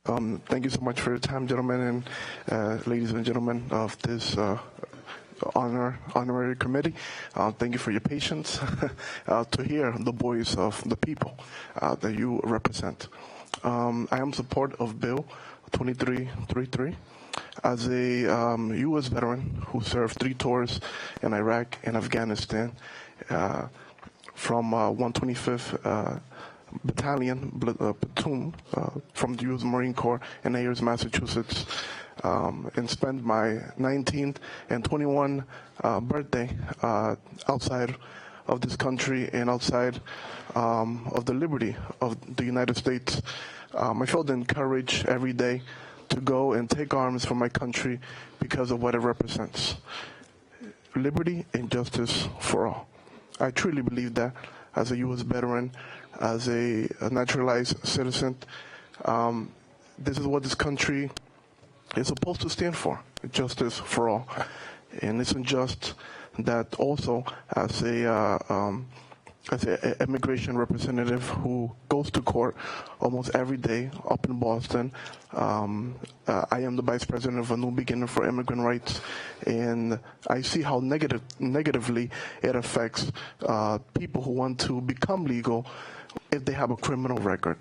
Thank you so much for your time, gentlemen and ladies and gentlemen of this honorary committee. Thank you for your patience to hear the voice of the people that you represent. I am support of Bill 2333. As a U.S. veteran who served 3 tours in Iraq and Afghanistan, from 125th Battalion platoon from the U.S. Marine Corps in Ayers, Massachusetts, and spent my 19th and 21st birthday outside of this country and outside of the liberty of the United States. I felt encouraged every day to go and take arms for my country because of what it represents. Liberty and justice for all. I truly believe that as a U.S. veteran, as a naturalized citizen, this is what this country is supposed to stand for, justice for all. And it's unjust that also as an immigration representative who goes to court almost every day up in Boston, I am the vice president of A New Beginning for Immigrant Rights, and I see how negatively it affects people who want to become legal if they have a criminal record.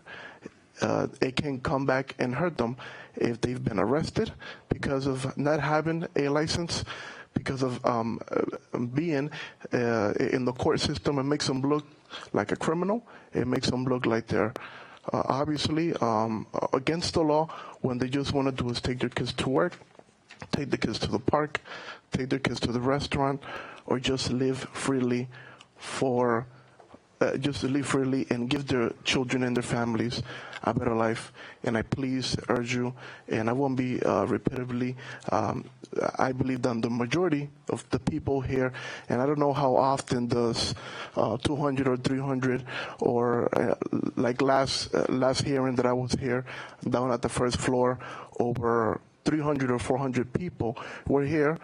It can come back and hurt them if they've been arrested because of not having a license, because of being in the court system. It makes them look like a criminal. It makes them look like they're obviously against the law when they just want to do is take their kids to work, take the kids to the park, take their kids to the restaurant, or just live freely and give their children and their families a better life. And I please urge you, and I won't be repetitively, I believe that the majority of the people here, and I don't know how often does 200 or 300 or like last hearing that I was here down at the first floor, over 300 or 400 people were here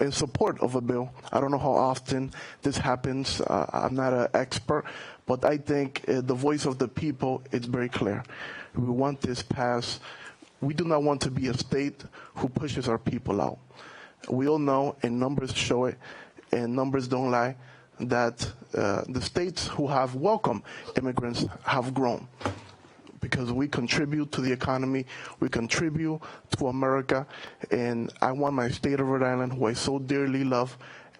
in support of a bill. I don't know how often this happens. I'm not an expert, but I think the voice of the people is very clear. We want this passed. We do not want to be a state who pushes our people out. We all know, and numbers show it, and numbers don't lie, that the states who have welcomed immigrants have grown, because we contribute to the economy, we contribute to America, and I want my state of Rhode Island, who I so dearly love,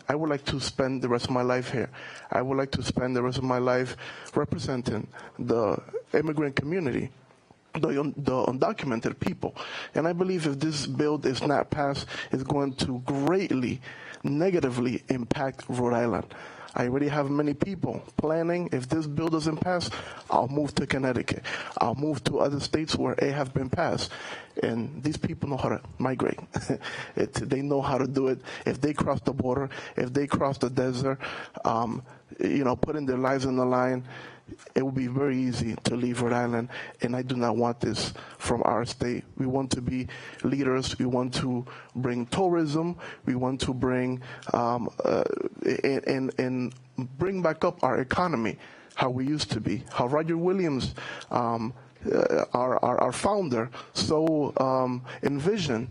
I would like to spend the rest of my life here. I would like to spend the rest of my life representing the immigrant community, the undocumented people. And I believe if this bill is not passed, it's going to greatly, negatively impact Rhode Island. I already have many people planning, if this bill doesn't pass, I'll move to Connecticut. I'll move to other states where it have been passed. And these people know how to migrate. They know how to do it. If they cross the border, if they cross the desert, putting their lives on the line, it will be very easy to leave Rhode Island, and I do not want this from our state. We want to be leaders. We want to bring tourism. We want to bring and bring back up our economy, how we used to be, how Roger Williams, our founder, so envisioned.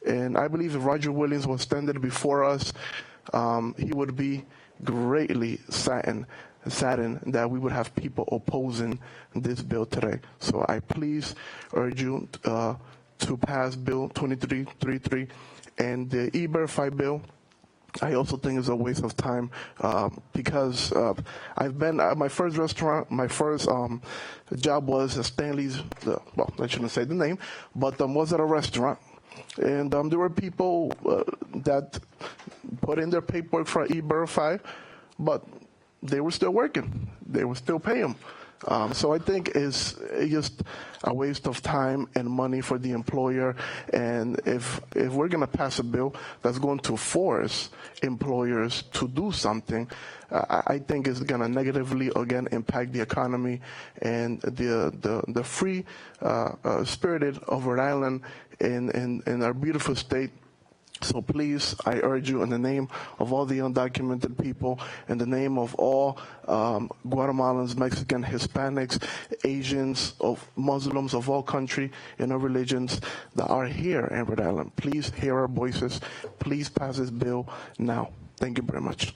And I believe if Roger Williams was standing before us, he would be greatly saddened that we would have people opposing this bill today. So I please urge you to pass Bill 2333 and the E-Verify bill. I also think it's a waste of time because I've been at my first restaurant. My first job was at Stanley's. I shouldn't say the name, but was at a restaurant, and there were people that put in their paperwork for E-Verify, but they were still working. They were still paying. So I think it's just a waste of time and money for the employer. And if we're going to pass a bill that's going to force employers to do something, I think it's going to negatively, again, impact the economy and the free spirited of Rhode Island in our beautiful state. So please, I urge you in the name of all the undocumented people, in the name of all Guatemalans, Mexican, Hispanics, Asians, of Muslims of all country and all religions that are here in Rhode Island, please hear our voices. Please pass this bill now. Thank you very much.